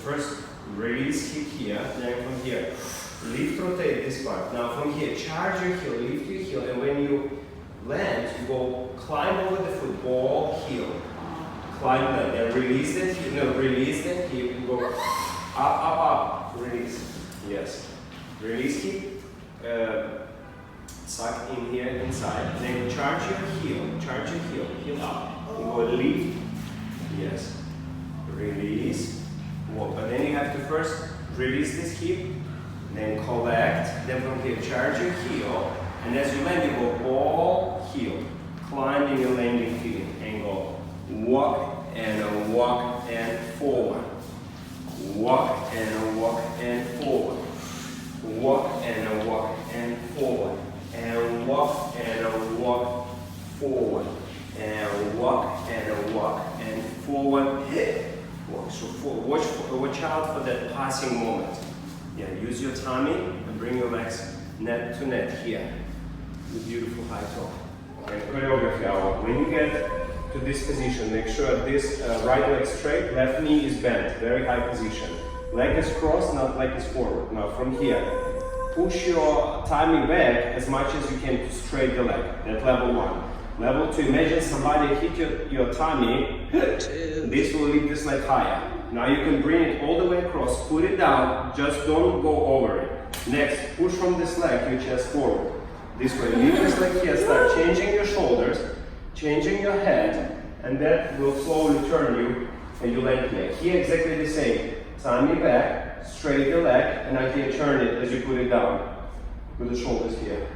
first release hip here, then from here, lift, rotate this part. Now from here, charge your heel, lift your heel, and when you land, you go climb over the foot, ball, heel. Climb that, and release that heel, no, release that heel, you go up, release. Yes. Release hip, suck in here, inside, then charge your heel up. You go lift, yes. Release, walk, but then you have to first release this hip, then collect, then from here charge your heel, and as you land you go ball, heel, climb in your landing feet, and go walk and forward, walk and forward, walk and forward, and walk and forward, and walk and forward, hit. So watch out for that passing moment. Yeah, use your tummy and bring your legs net to net here. The beautiful high toe. Okay, choreography hour. When you get to this position, make sure this right leg straight, left knee is bent, very high position. Leg is crossed, not leg is forward. Now from here, push your tummy back as much as you can to straight the leg. That's level 1. Level 2, imagine somebody hit your tummy, this will lift this leg higher. Now you can bring it all the way across, put it down, just don't go over it. Next, push from this leg, your chest forward. This way, lift this leg here, start changing your shoulders, changing your head, and that will slowly turn you and you land here. Here exactly the same, tummy back, straight the leg, and now here turn it as you put it down with the shoulders here.